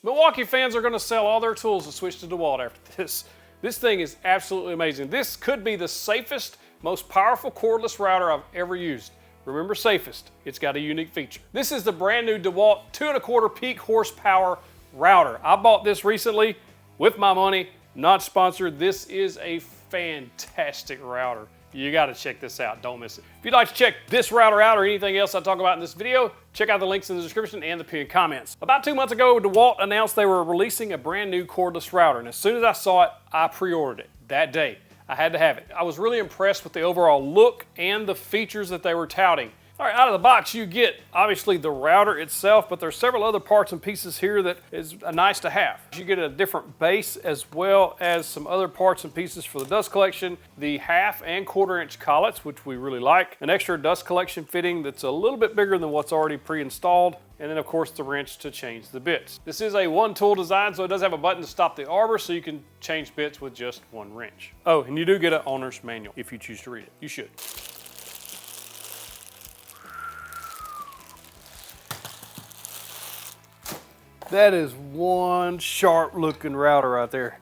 Milwaukee fans are going to sell all their tools and switch to DeWALT after this. This thing is absolutely amazing. This could be the safest, most powerful cordless router I've ever used. Remember, safest. It's got a unique feature. This is the brand new DeWALT 2.25 peak horsepower router. I bought this recently with my money, not sponsored. This is a fantastic router. You got to check this out. Don't miss it. If you'd like to check this router out or anything else I talk about in this video, check out the links in the description and the pinned comments. About 2 months ago, DeWALT announced they were releasing a brand new cordless router, and as soon as I saw it, I pre-ordered it that day. I had to have it. I was really impressed with the overall look and the features that they were touting. All right, out of the box, you get obviously the router itself, but there's several other parts and pieces here that is nice to have. You get a different base as well as some other parts and pieces for the dust collection, the 1/2 and 1/4 inch collets, which we really like, an extra dust collection fitting that's a little bit bigger than what's already pre-installed, and then of course the wrench to change the bits. This is a one tool design, so it does have a button to stop the arbor, so you can change bits with just one wrench. Oh, and you do get an owner's manual if you choose to read it. You should. That is one sharp looking router right there.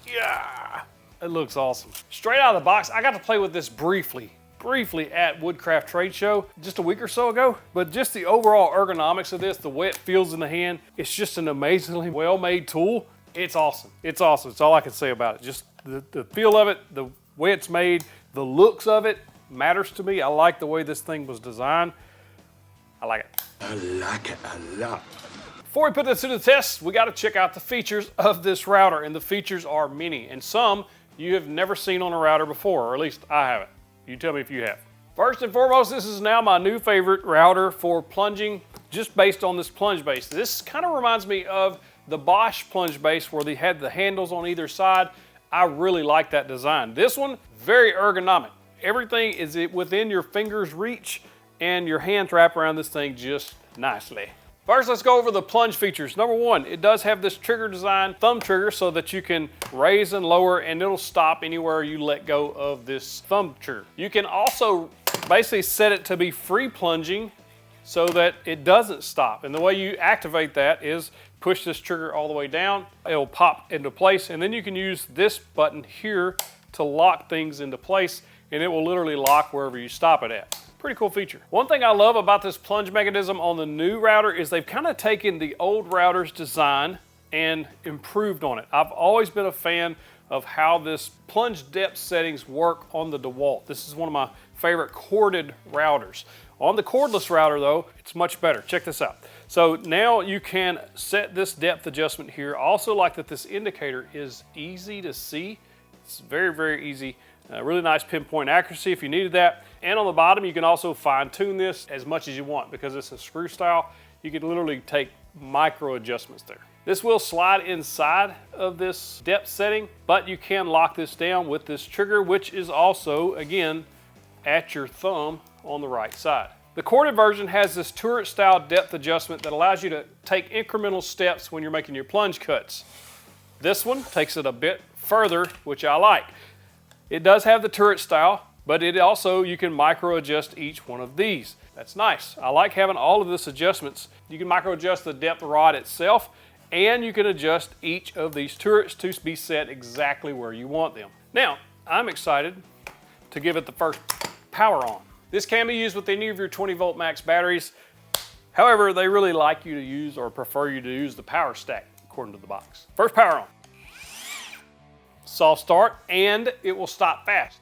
Yeah, it looks awesome. Straight out of the box, I got to play with this briefly at Woodcraft Trade Show just a week or so ago, but just the overall ergonomics of this, the way it feels in the hand, it's just an amazingly well-made tool. It's awesome. It's awesome. It's all I can say about it. Just the feel of it, the way it's made, the looks of it matters to me. I like the way this thing was designed. I like it. I like it a lot. Before we put this to the test, we got to check out the features of this router, and the features are many, and some you have never seen on a router before, or at least I haven't. You tell me if you have. First and foremost, this is now my new favorite router for plunging, just based on this plunge base. This kind of reminds me of the Bosch plunge base where they had the handles on either side. I really like that design. This one, very ergonomic. Everything is within your finger's reach, and your hands wrap around this thing just nicely. First, let's go over the plunge features. Number one, it does have this trigger design, thumb trigger, so that you can raise and lower and it'll stop anywhere you let go of this thumb trigger. You can also basically set it to be free plunging so that it doesn't stop. And the way you activate that is push this trigger all the way down, it'll pop into place, and then you can use this button here to lock things into place, and it will literally lock wherever you stop it at. Pretty cool feature. One thing I love about this plunge mechanism on the new router is they've kind of taken the old router's design and improved on it. I've always been a fan of how this plunge depth settings work on the DeWALT. This is one of my favorite corded routers. On the cordless router though, it's much better. Check this out. So now you can set this depth adjustment here. I also like that this indicator is easy to see. It's very, very easy. Really nice pinpoint accuracy if you needed that. And on the bottom, you can also fine tune this as much as you want because it's a screw style. You can literally take micro adjustments there. This will slide inside of this depth setting, but you can lock this down with this trigger, which is also, again, at your thumb on the right side. The corded version has this turret style depth adjustment that allows you to take incremental steps when you're making your plunge cuts. This one takes it a bit further, which I like. It does have the turret style, but it also, you can micro adjust each one of these. That's nice. I like having all of this adjustments. You can micro adjust the depth rod itself, and you can adjust each of these turrets to be set exactly where you want them. Now, I'm excited to give it the first power on. This can be used with any of your 20 volt max batteries. However, they really like you to use or prefer you to use the power stack according to the box. First power on. Soft start, and it will stop fast.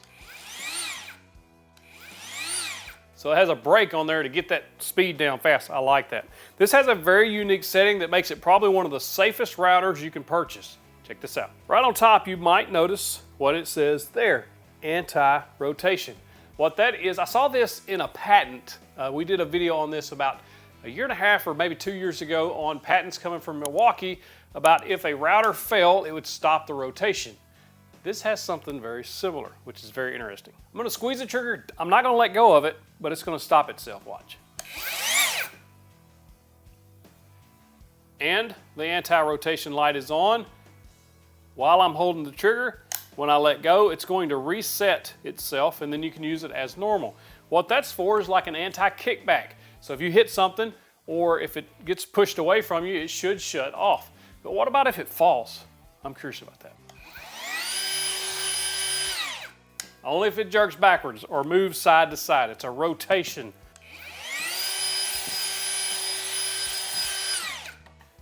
So it has a brake on there to get that speed down fast. I like that. This has a very unique setting that makes it probably one of the safest routers you can purchase. Check this out. Right on top, you might notice what it says there, anti-rotation. What that is, I saw this in a patent. We did a video on this about a year and a half or maybe 2 years ago on patents coming from Milwaukee about if a router fell, it would stop the rotation. This has something very similar, which is very interesting. I'm gonna squeeze the trigger. I'm not gonna let go of it, but it's gonna stop itself, watch. And the anti-rotation light is on. While I'm holding the trigger, when I let go, it's going to reset itself, and then you can use it as normal. What that's for is like an anti-kickback. So if you hit something, or if it gets pushed away from you, it should shut off. But what about if it falls? I'm curious about that. Only if it jerks backwards or moves side to side. It's a rotation.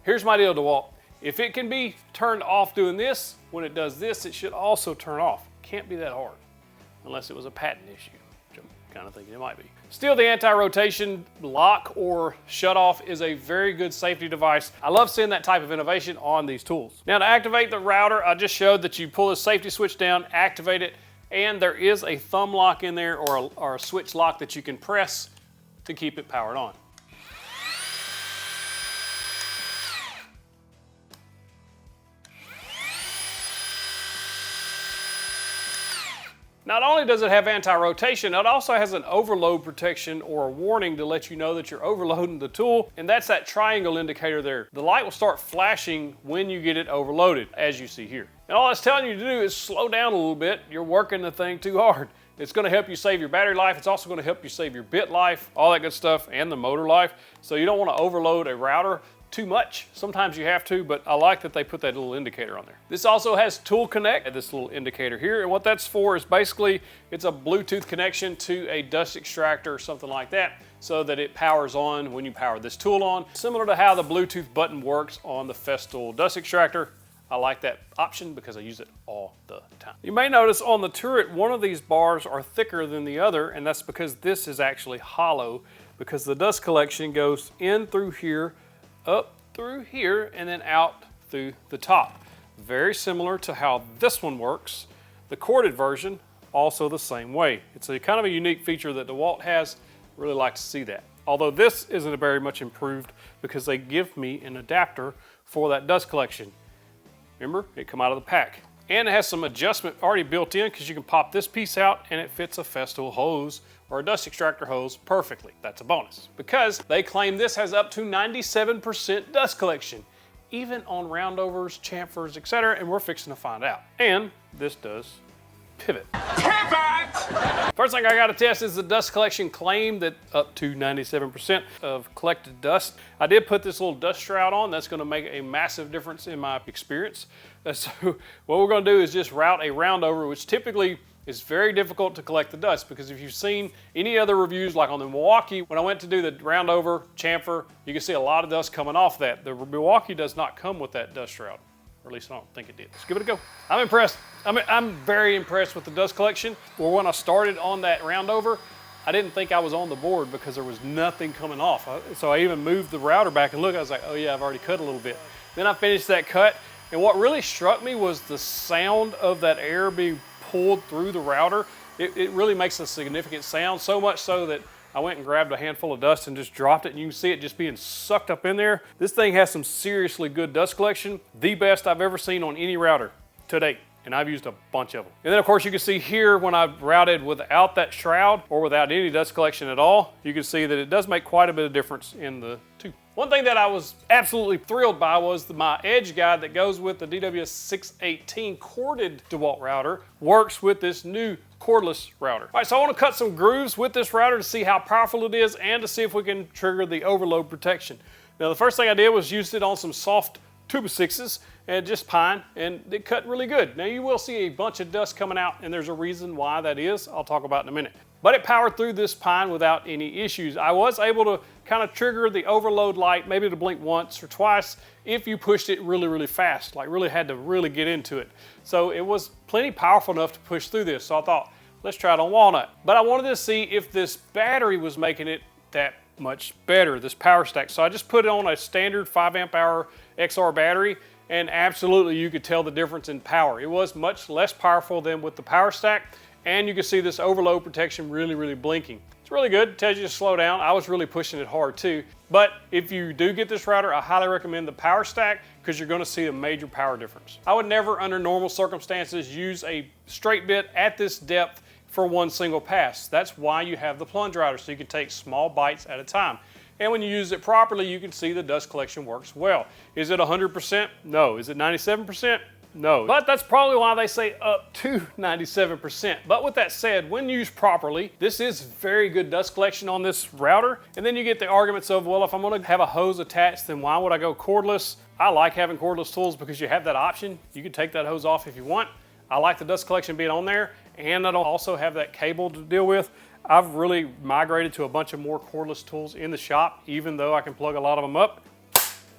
Here's my deal, DeWALT. If it can be turned off doing this, when it does this, it should also turn off. Can't be that hard, unless it was a patent issue, which I'm kind of thinking it might be. Still, the anti-rotation lock or shut-off is a very good safety device. I love seeing that type of innovation on these tools. Now, to activate the router, I just showed that you pull the safety switch down, activate it, and there is a thumb lock in there or a switch lock that you can press to keep it powered on. Not only does it have anti-rotation, it also has an overload protection or a warning to let you know that you're overloading the tool, and that's that triangle indicator there. The light will start flashing when you get it overloaded, as you see here. And all it's telling you to do is slow down a little bit. You're working the thing too hard. It's going to help you save your battery life. It's also going to help you save your bit life, all that good stuff, and the motor life. So you don't want to overload a router too much. Sometimes you have to, but I like that they put that little indicator on there. This also has Tool Connect, this little indicator here, and what that's for is basically it's a Bluetooth connection to a dust extractor or something like that, so that it powers on when you power this tool on. Similar to how the Bluetooth button works on the Festool dust extractor. I like that option because I use it all the time. You may notice on the turret, one of these bars are thicker than the other, and that's because this is actually hollow, because the dust collection goes in through here, up through here, and then out through the top. Very similar to how this one works. The corded version, also the same way. It's a kind of a unique feature that DeWALT has. Really like to see that. Although this isn't very much improved because they give me an adapter for that dust collection. Remember, it come out of the pack. And it has some adjustment already built in because you can pop this piece out and it fits a Festool hose or a dust extractor hose perfectly. That's a bonus because they claim this has up to 97% dust collection, even on roundovers, chamfers, etc. And we're fixing to find out. And this does pivot. First thing I got to test is the dust collection claim that up to 97% of collected dust. I did put this little dust shroud on. That's going to make a massive difference in my experience. So what we're going to do is just route a roundover, which typically is very difficult to collect the dust, because if you've seen any other reviews, like on the Milwaukee, when I went to do the roundover chamfer, you can see a lot of dust coming off that. The Milwaukee does not come with that dust shroud. Or at least I don't think it did. Let's give it a go. I'm impressed. I'm very impressed with the dust collection. Well, when I started on that roundover, I didn't think I was on the board because there was nothing coming off. So I even moved the router back and look, I was like, oh yeah, I've already cut a little bit. Then I finished that cut, and what really struck me was the sound of that air being pulled through the router. It really makes a significant sound, so much so that I went and grabbed a handful of dust and just dropped it, and you can see it just being sucked up in there. This thing has some seriously good dust collection, the best I've ever seen on any router to date, and I've used a bunch of them. And then of course you can see here when I've routed without that shroud or without any dust collection at all, you can see that it does make quite a bit of difference in the two. One thing that I was absolutely thrilled by was my edge guide that goes with the DW618 corded DeWALT router works with this new cordless router. All right, so I want to cut some grooves with this router to see how powerful it is and to see if we can trigger the overload protection. Now, the first thing I did was use it on some soft 2x6s and just pine, and it cut really good. Now, you will see a bunch of dust coming out, and there's a reason why that is. I'll talk about in a minute. But it powered through this pine without any issues. I was able to kind of trigger the overload light, maybe to blink once or twice if you pushed it really, really fast, like really had to really get into it. So it was plenty powerful enough to push through this. So I thought, let's try it on walnut. But I wanted to see if this battery was making it that much better, this power stack. So I just put it on a standard 5 amp hour XR battery, and absolutely you could tell the difference in power. It was much less powerful than with the power stack. And you can see this overload protection really, really blinking. It's really good, it tells you to slow down. I was really pushing it hard too. But if you do get this router, I highly recommend the power stack because you're gonna see a major power difference. I would never, under normal circumstances, use a straight bit at this depth for one single pass. That's why you have the plunge router, so you can take small bites at a time. And when you use it properly, you can see the dust collection works well. Is it 100%? No. Is it 97%? No, but that's probably why they say up to 97%. But with that said, when used properly, this is very good dust collection on this router. And then you get the arguments of, well, if I'm gonna have a hose attached, then why would I go cordless? I like having cordless tools because you have that option. You can take that hose off if you want. I like the dust collection being on there, and I don't also have that cable to deal with. I've really migrated to a bunch of more cordless tools in the shop, even though I can plug a lot of them up.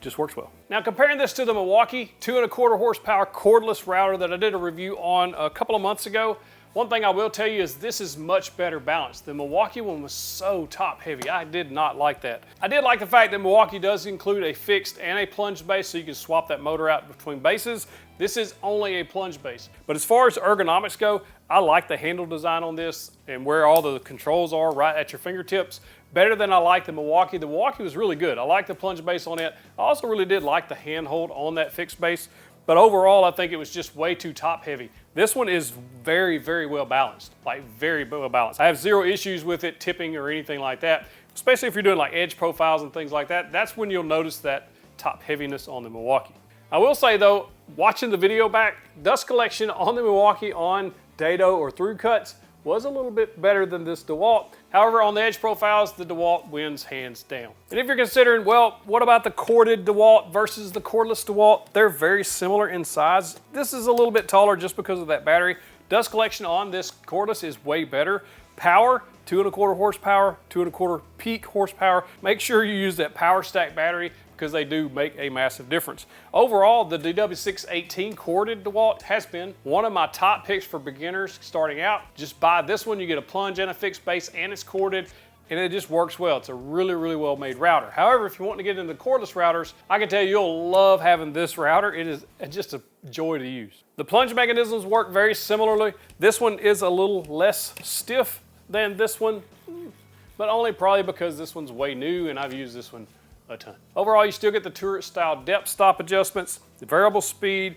Just works well. Now comparing this to the Milwaukee 2¼ horsepower cordless router that I did a review on a couple of months ago, one thing I will tell you is this is much better balanced. The Milwaukee one was so top heavy. I did not like that. I did like the fact that Milwaukee does include a fixed and a plunge base, so you can swap that motor out between bases. This is only a plunge base. But as far as ergonomics go, I like the handle design on this and where all the controls are right at your fingertips. Better than I like the Milwaukee. The Milwaukee was really good. I like the plunge base on it. I also really did like the handhold on that fixed base. But overall, I think it was just way too top heavy. This one is very, very well balanced, like very well balanced. I have zero issues with it tipping or anything like that, especially if you're doing like edge profiles and things like that. That's when you'll notice that top heaviness on the Milwaukee. I will say though, watching the video back, dust collection on the Milwaukee on dado or through cuts was a little bit better than this DeWALT. However, on the edge profiles, the DeWALT wins hands down. And if you're considering, well, what about the corded DeWALT versus the cordless DeWALT? They're very similar in size. This is a little bit taller just because of that battery. Dust collection on this cordless is way better. Power, 2¼ horsepower, 2¼ peak horsepower. Make sure you use that power stack battery because they do make a massive difference. Overall, the DW618 corded DeWALT has been one of my top picks for beginners starting out. Just buy this one, you get a plunge and a fixed base and it's corded, and it just works well. It's a really, really well made router. However, if you want to get into cordless routers, I can tell you you'll love having this router. It is just a joy to use. The plunge mechanisms work very similarly. This one is a little less stiff than this one, but only probably because this one's way new and I've used this one a ton. Overall, you still get the turret style depth stop adjustments, the variable speed,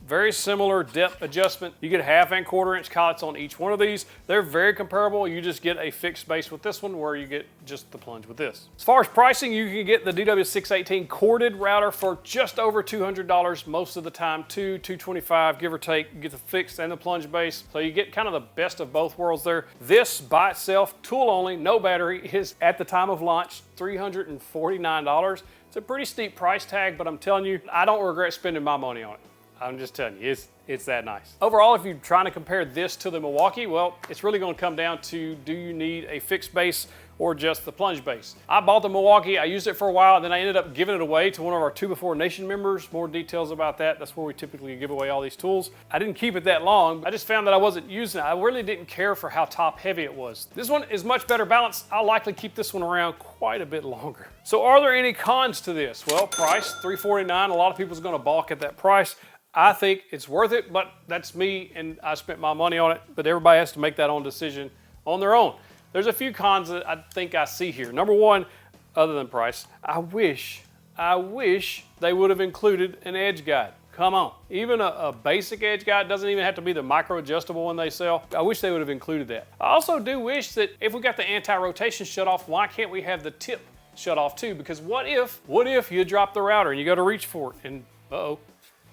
very similar depth adjustment. You get 1/2 and 1/4 inch collets on each one of these. They're very comparable. You just get a fixed base with this one where you get just the plunge with this. As far as pricing, you can get the DW618 corded router for just over $200 most of the time, $225 give or take. You get the fixed and the plunge base. So you get kind of the best of both worlds there. This by itself, tool only, no battery, is at the time of launch $349. It's a pretty steep price tag, but I'm telling you, I don't regret spending my money on it. I'm just telling you, it's that nice. Overall, if you're trying to compare this to the Milwaukee, well, it's really gonna come down to, do you need a fixed base or just the plunge base? I bought the Milwaukee, I used it for a while, and then I ended up giving it away to one of our 2 Before Nation members. More details about that. That's where we typically give away all these tools. I didn't keep it that long. I just found that I wasn't using it. I really didn't care for how top heavy it was. This one is much better balanced. I'll likely keep this one around quite a bit longer. So are there any cons to this? Well, price, $349. A lot of people's gonna balk at that price. I think it's worth it, but that's me and I spent my money on it, but everybody has to make that own decision on their own. There's a few cons that I think I see here. Number one, other than price, I wish they would have included an edge guide. Come on, even a basic edge guide, doesn't even have to be the micro adjustable one they sell. I wish they would have included that. I also do wish that if we got the anti-rotation shut off, why can't we have the tip shut off too? Because what if you drop the router and you go to reach for it and uh-oh.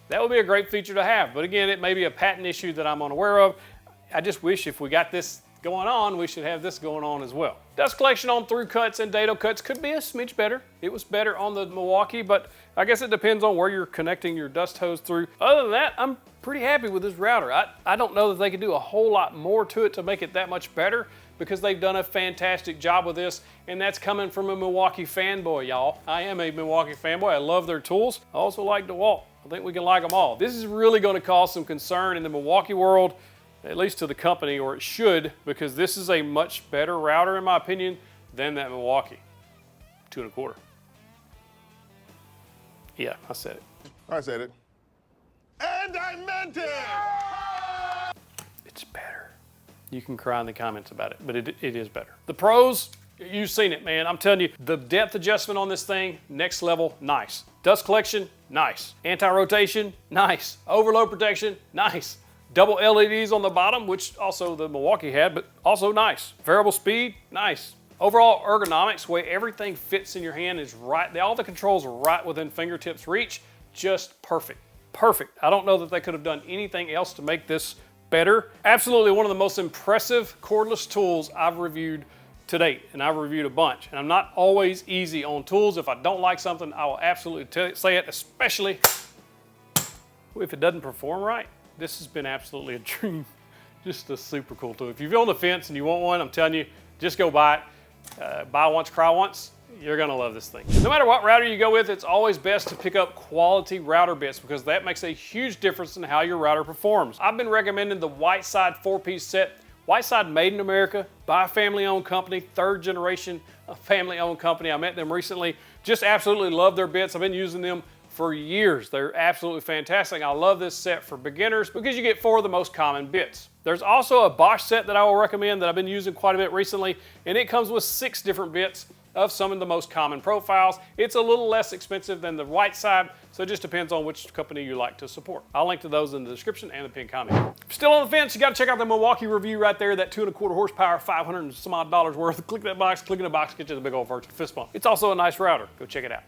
That would be a great feature to have, but again, it may be a patent issue that I'm unaware of. I just wish if we got this going on, we should have this going on as well. Dust collection on through cuts and dado cuts could be a smidge better. It was better on the Milwaukee, but I guess it depends on where you're connecting your dust hose through. Other than that, I'm pretty happy with this router. I don't know that they could do a whole lot more to it to make it that much better, because they've done a fantastic job with this, and that's coming from a Milwaukee fanboy, y'all. I am a Milwaukee fanboy. I love their tools. I also like DeWALT. I think we can like them all. This is really going to cause some concern in the Milwaukee world, at least to the company, or it should, because this is a much better router, in my opinion, than that Milwaukee 2 1/4. Yeah, I said it. I said it. And I meant it! It's better. You can cry in the comments about it, but it is better. The pros, you've seen it, man. I'm telling you, the depth adjustment on this thing, next level, nice. Dust collection, nice. Anti-rotation, nice. Overload protection, nice. Double LEDs on the bottom, which also the Milwaukee had, but also nice. Variable speed, nice. Overall ergonomics, where everything fits in your hand is right. All the controls are right within fingertips reach, just perfect. Perfect. I don't know that they could have done anything else to make this better. Absolutely one of the most impressive cordless tools I've reviewed to date, and I've reviewed a bunch. And I'm not always easy on tools. If I don't like something, I will absolutely say it, especially if it doesn't perform right. This has been absolutely a dream. Just a super cool tool. If you're on the fence and you want one, I'm telling you, just go buy it. Buy once, cry once. You're gonna love this thing. No matter what router you go with, it's always best to pick up quality router bits because that makes a huge difference in how your router performs. I've been recommending the Whiteside 4-piece set. Whiteside, made in America by a family-owned company, third generation family-owned company. I met them recently. Just absolutely love their bits. I've been using them for years. They're absolutely fantastic. I love this set for beginners because you get 4 of the most common bits. There's also a Bosch set that I will recommend that I've been using quite a bit recently, and it comes with 6 different bits of some of the most common profiles. It's a little less expensive than the Whiteside, so it just depends on which company you like to support. I'll link to those in the description and the pinned comment. If you're still on the fence, you gotta check out the Milwaukee review right there, that 2.25 horsepower, $500 and some odd worth. Click that box, click in the box, get you the big old virtual fist bump. It's also a nice router. Go check it out.